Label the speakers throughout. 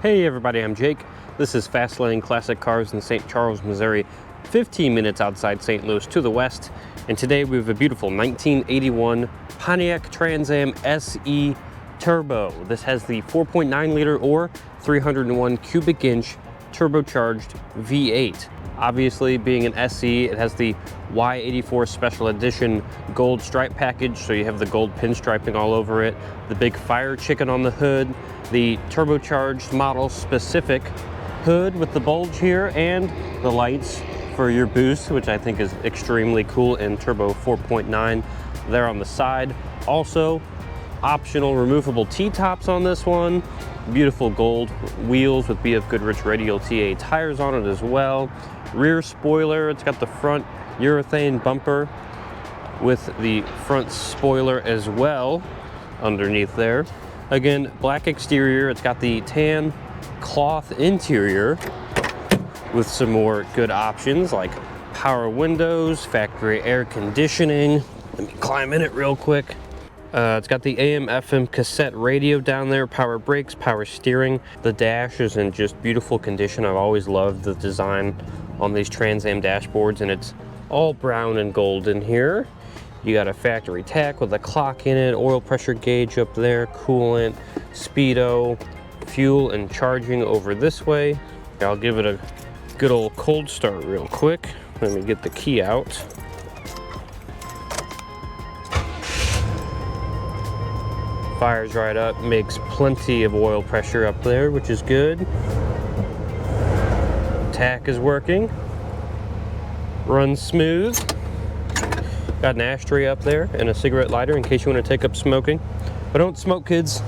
Speaker 1: Hey everybody, I'm Jake. This is Fast Lane Classic Cars in St. Charles, Missouri, 15 minutes outside St. Louis to the west. And today we have a beautiful 1981 Pontiac Trans Am SE Turbo. This has the 4.9 liter or 301 cubic inch turbocharged V8. Obviously, being an SE, it has the Y84 Special Edition gold stripe package, so you have the gold pinstriping all over it, the big fire chicken on the hood, the turbocharged model specific hood with the bulge here, and the lights for your boost, which I think is extremely cool in Turbo 4.9 there on the side. Also, optional removable T-tops on this one. Beautiful gold wheels with BF Goodrich Radial TA tires on it as well. Rear spoiler, it's got the front urethane bumper with the front spoiler as well underneath there. Again, black exterior, it's got the tan cloth interior with some more good options like power windows, factory air conditioning. Let me climb in it real quick. It's got the AM FM cassette radio down there, power brakes, power steering. The dash is in just beautiful condition. I've always loved the design on these Trans Am dashboards, and it's all brown and gold in here. You got a factory tach with a clock in it, oil pressure gauge up there, coolant, speedo, fuel and charging over this way. I'll give it a good old cold start real quick. Let me get the key out. Fires right up, makes plenty of oil pressure up there, which is good. Tach is working. Runs smooth. Got an ashtray up there and a cigarette lighter in case you want to take up smoking. But don't smoke, kids.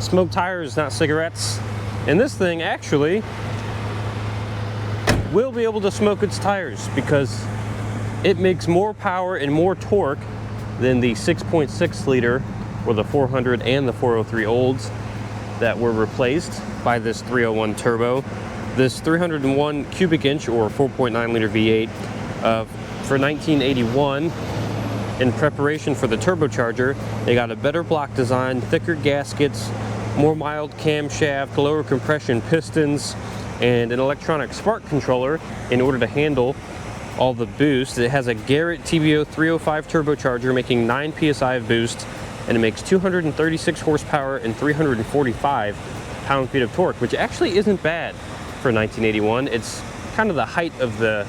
Speaker 1: Smoke tires, not cigarettes. And this thing actually will be able to smoke its tires because it makes more power and more torque than the 6.6 liter or the 400 and the 403 olds that were replaced by this 301 turbo. This 301 cubic inch or 4.9 liter V8 for 1981, in preparation for the turbocharger, they got a better block design, thicker gaskets, more mild camshaft, lower compression pistons, and an electronic spark controller in order to handle all the boost. It has a Garrett TBO 305 turbocharger making 9 psi of boost, and it makes 236 horsepower and 345 pound-feet of torque, which actually isn't bad for 1981. It's kind of the height of the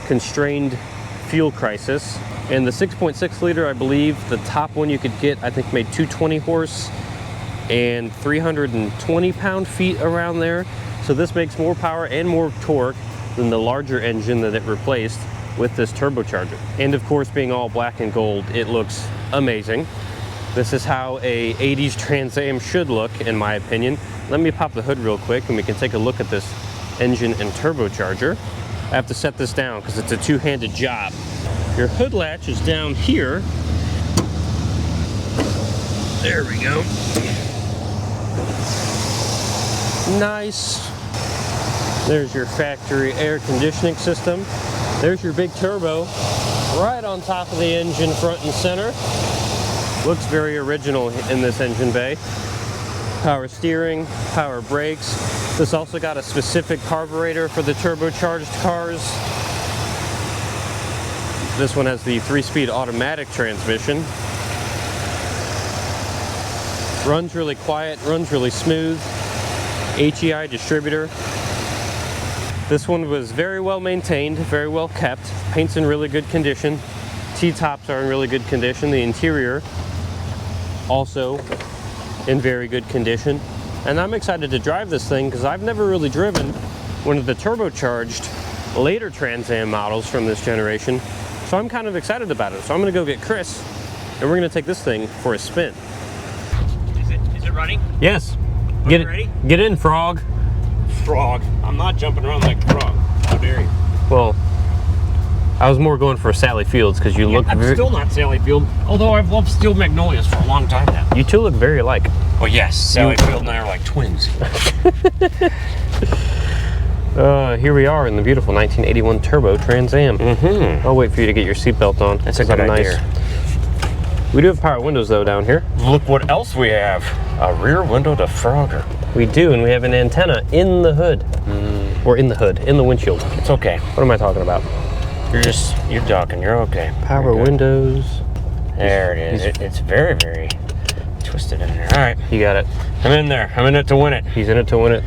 Speaker 1: constrained fuel crisis. And the 6.6 liter, I believe, the top one you could get, I think made 220 horse and 320 pound-feet around there. So this makes more power and more torque than the larger engine that it replaced with this turbocharger. And of course, being all black and gold, it looks amazing. This is how a 80s Trans Am should look, in my opinion. Let me pop the hood real quick and we can take a look at this engine and turbocharger. I have to set this down because it's a two-handed job. Your hood latch is down here. There we go. Nice. There's your factory air conditioning system. There's your big turbo right on top of the engine, front and center. Looks very original in this engine bay. Power steering, power brakes. This also got a specific carburetor for the turbocharged cars. This one has the 3-speed automatic transmission. Runs really quiet, runs really smooth. HEI distributor. This one was very well maintained, very well kept. Paint's in really good condition. T-tops are in really good condition. The interior also in very good condition. And I'm excited to drive this thing because I've never really driven one of the turbocharged later Trans Am models from this generation. So I'm kind of excited about it. So I'm gonna go get Chris and we're gonna take this thing for a spin.
Speaker 2: Is it running?
Speaker 1: Yes.
Speaker 2: Get it ready?
Speaker 1: Get in, frog.
Speaker 2: Frog. I'm not jumping around like a frog. How dare you?
Speaker 1: Well, I was more going for Sally Fields because you look.
Speaker 2: I'm still not Sally Field, although I've loved Steel Magnolias for a long time now.
Speaker 1: You two look very alike.
Speaker 2: Oh yes, Sally Field and I are like twins.
Speaker 1: Here we are in the beautiful 1981 Turbo Trans Am. I'll wait for you to get your seatbelt on.
Speaker 2: That's a good idea.
Speaker 1: We do have power windows though down here.
Speaker 2: Look what else we have. A rear window defrogger.
Speaker 1: We do, and we have an antenna in the hood. Or in the hood, in the windshield.
Speaker 2: It's okay.
Speaker 1: What am I talking about?
Speaker 2: You're talking. You're okay.
Speaker 1: Power windows.
Speaker 2: There it is. It's very, very twisted in there. All right.
Speaker 1: You got it.
Speaker 2: I'm in there. I'm in it to win it.
Speaker 1: He's in it to win it.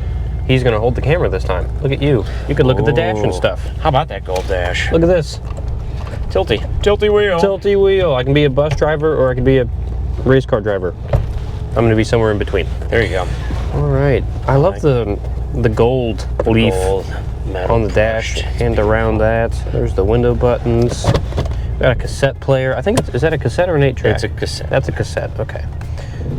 Speaker 1: He's going to hold the camera this time. Look at you. You could look at the dash and stuff.
Speaker 2: How about that gold dash?
Speaker 1: Look at this. Tilty.
Speaker 2: Tilty wheel.
Speaker 1: Tilty wheel. I can be a bus driver or I can be a race car driver. I'm going to be somewhere in between.
Speaker 2: There you go.
Speaker 1: All right. I love the gold leaf on the dash and around that. There's the window buttons. Got a cassette player. I think is that a cassette or an 8-track?
Speaker 2: It's a cassette.
Speaker 1: That's a cassette. Okay.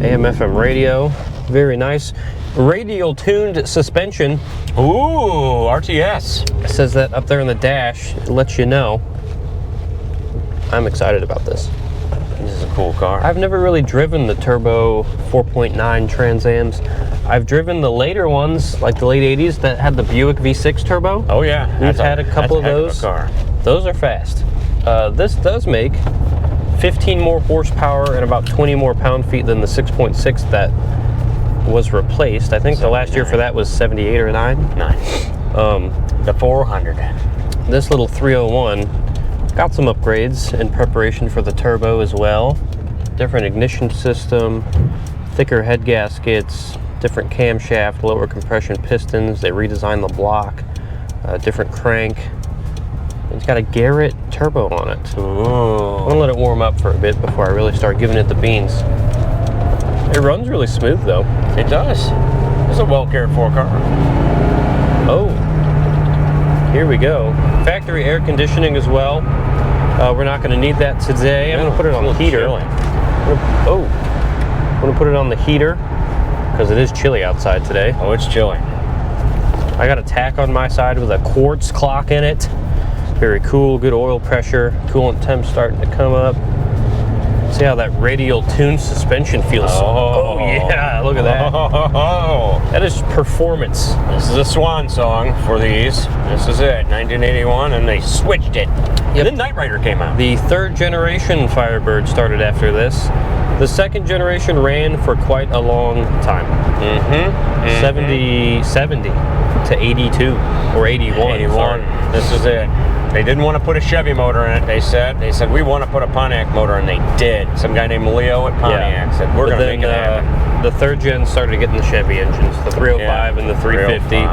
Speaker 1: AM/FM radio. Very nice. Radial tuned suspension.
Speaker 2: Ooh, RTS.
Speaker 1: It says that up there in the dash. It lets you know. I'm excited about this.
Speaker 2: This is a cool car.
Speaker 1: I've never really driven the turbo 4.9 Trans Ams. I've driven the later ones, like the late 80s, that had the Buick V6 turbo.
Speaker 2: Oh yeah.
Speaker 1: We've had a couple of those.
Speaker 2: Car.
Speaker 1: Those are fast. This does make 15 more horsepower and about 20 more pound-feet than the 6.6 that was replaced. I think the last year for that was 78 or 9.
Speaker 2: The 400.
Speaker 1: This little 301 got some upgrades in preparation for the turbo as well. Different ignition system, thicker head gaskets, different camshaft, lower compression pistons. They redesigned the block, different crank. It's got a Garrett turbo on it.
Speaker 2: Ooh.
Speaker 1: I'm gonna let it warm up for a bit before I really start giving it the beans. It runs really smooth though.
Speaker 2: It does. It's a well cared for car.
Speaker 1: Oh, here we go. Factory air conditioning as well. We're not gonna need that today. I'm gonna put it on the heater. I'm gonna put it on the heater because it is chilly outside today.
Speaker 2: Oh, it's chilly.
Speaker 1: I got a tack on my side with a quartz clock in it. Very cool, good oil pressure, coolant temp starting to come up. See how that radial tuned suspension feels. Oh yeah, look at that. That is performance.
Speaker 2: This is a swan song for these. This is it, 1981, and they switched it. And then Knight Rider came out.
Speaker 1: The 3rd generation Firebird started after this. The 2nd generation ran for quite a long time. 70 to 82 or 81.
Speaker 2: 81. This is it. They didn't want to put a Chevy motor in it. They said we want to put a Pontiac motor, and they did. Some guy named Leo at Pontiac said we're going to make it happen.
Speaker 1: The 3rd gen started getting the Chevy engines, the 305 and the 350.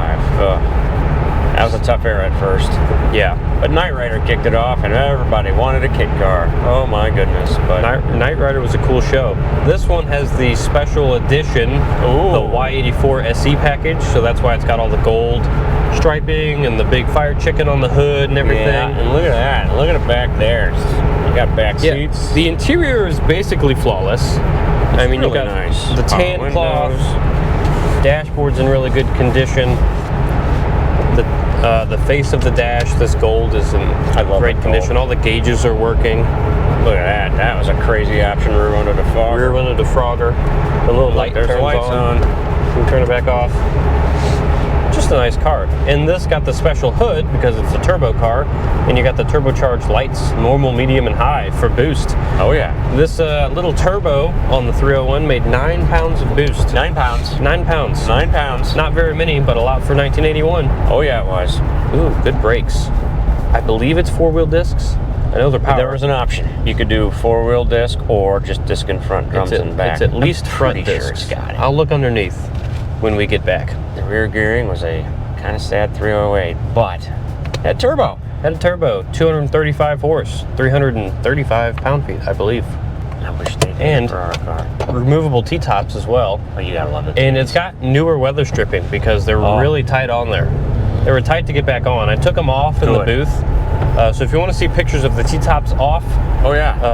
Speaker 2: That was a tough era at first.
Speaker 1: Yeah.
Speaker 2: But Knight Rider kicked it off, and everybody wanted a kit car. Oh my goodness. But
Speaker 1: Knight Rider was a cool show. This one has the special edition, the Y84 SE package, so that's why it's got all the gold striping and the big fire chicken on the hood and everything.
Speaker 2: Yeah, and look at that. Look at it back there. You got back seats.
Speaker 1: The interior is basically flawless. I mean,
Speaker 2: really
Speaker 1: you got
Speaker 2: nice.
Speaker 1: the tan cloth, dashboard's in really good condition. The face of the dash, this gold, is in great condition. All the gauges are working.
Speaker 2: Look at that. That was a crazy option. Rear window defogger.
Speaker 1: Rear window defogger. The little light turns
Speaker 2: the lights on.
Speaker 1: You can turn it back off. Just a nice car. And this got the special hood because it's a turbo car, and you got the turbocharged lights, normal, medium, and high for boost.
Speaker 2: Oh yeah.
Speaker 1: This little turbo on the 301 made 9 pounds of boost.
Speaker 2: 9 pounds.
Speaker 1: 9 pounds.
Speaker 2: 9 pounds.
Speaker 1: Not very many, but a lot for 1981.
Speaker 2: Oh yeah, it was.
Speaker 1: Ooh, good brakes. I believe it's 4-wheel discs. I know they're power.
Speaker 2: There was an option. You could do 4-wheel disc or just disc in front, drums in back.
Speaker 1: It's at least front discs.
Speaker 2: Sure it's got it.
Speaker 1: I'll look underneath when we get back.
Speaker 2: The rear gearing was a kind of sad 308, but had turbo.
Speaker 1: Had a turbo, 235 horse, 335 pound-feet, I believe.
Speaker 2: I wish they did
Speaker 1: And
Speaker 2: for our car.
Speaker 1: Removable T-tops as well.
Speaker 2: Oh, you gotta love it.
Speaker 1: And it's got newer weather stripping because they're really tight on there. They were tight to get back on. I took them off in the booth. So if you want to see pictures of the T-tops off,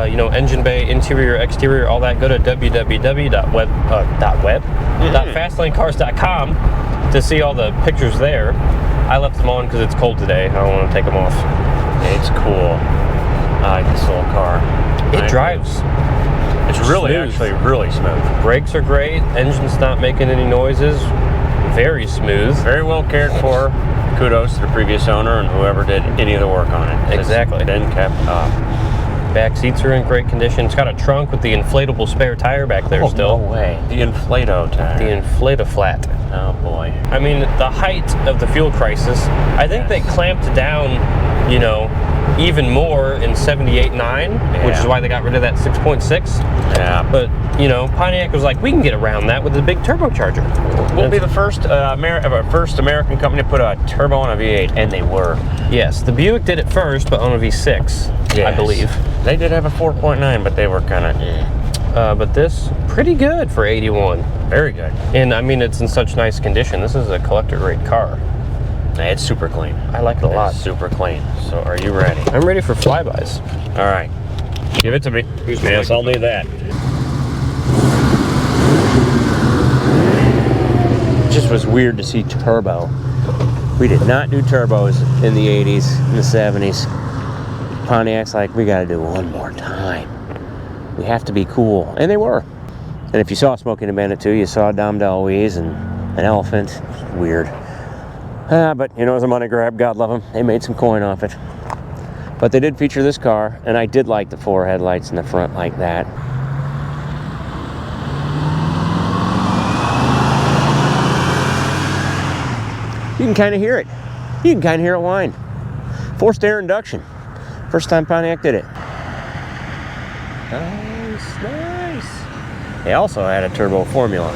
Speaker 1: you know, engine bay, interior, exterior, all that, go to www.fastlanecars.com to see all the pictures there. I left them on because it's cold today. I don't want to take them off.
Speaker 2: It's cool. I like this little car.
Speaker 1: It drives.
Speaker 2: It's really, actually really smooth.
Speaker 1: Brakes are great. Engine's not making any noises. Very smooth.
Speaker 2: Very well cared for. Kudos to the previous owner and whoever did any of the work on it.
Speaker 1: Exactly.
Speaker 2: It's been kept up.
Speaker 1: Back seats are in great condition. It's got a trunk with the inflatable spare tire back there still.
Speaker 2: No way. The Inflato tire.
Speaker 1: The Inflata-Flat.
Speaker 2: Oh boy.
Speaker 1: I mean, the height of the fuel crisis, I think they clamped down, you know, even more in 78.9, which is why they got rid of that 6.6.
Speaker 2: Yeah.
Speaker 1: But, you know, Pontiac was like, we can get around that with a big turbocharger.
Speaker 2: We'll be the first American company to put a turbo on a V8, and they were.
Speaker 1: Yes, the Buick did it first, but on a V6, I believe.
Speaker 2: They did have a 4.9, but they were kind of
Speaker 1: but this, pretty good for 81.
Speaker 2: Very good.
Speaker 1: And, I mean, it's in such nice condition. This is a collector-grade car.
Speaker 2: It's super clean.
Speaker 1: I like it a lot.
Speaker 2: It's super clean. So, are you ready?
Speaker 1: I'm ready for flybys.
Speaker 2: All right. Give it to me. Yes, I'll need that. It just was weird to see turbo. We did not do turbos in the 80s, in the 70s. Pontiac's like, we got to do one more time. We have to be cool. And they were. And if you saw Smoking a Bandit 2, you saw Dom DeLuise and an elephant. Weird. But, you know, it was a money grab. God love them. They made some coin off it. But they did feature this car, and I did like the 4 headlights in the front like that. You can kind of hear it. You can kind of hear it whine. Forced air induction. First time Pontiac did it. Nice, nice. They also had a turbo formula.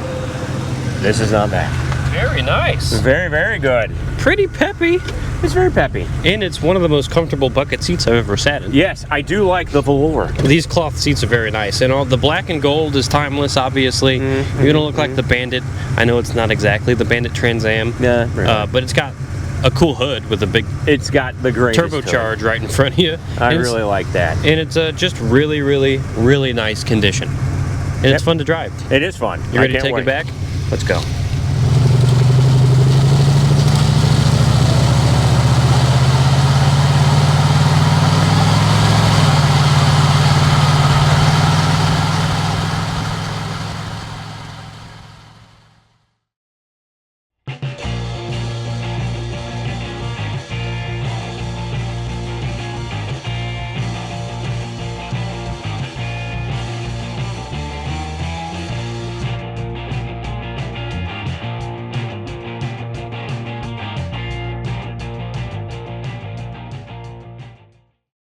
Speaker 2: This is not bad.
Speaker 1: Very nice.
Speaker 2: Very, very good.
Speaker 1: Pretty peppy.
Speaker 2: It's very peppy.
Speaker 1: And it's one of the most comfortable bucket seats I've ever sat in.
Speaker 2: Yes, I do like the velour.
Speaker 1: These cloth seats are very nice. And all the black and gold is timeless, obviously. You're going to look like the Bandit. I know it's not exactly the Bandit Trans Am.
Speaker 2: Yeah, really.
Speaker 1: But it's got a cool hood with a big
Speaker 2: it's got the greatest
Speaker 1: turbocharge right in front of you.
Speaker 2: I really like that.
Speaker 1: And it's just really, really, really nice condition. And it's fun to drive.
Speaker 2: It is fun.
Speaker 1: You ready to take it back? Let's go.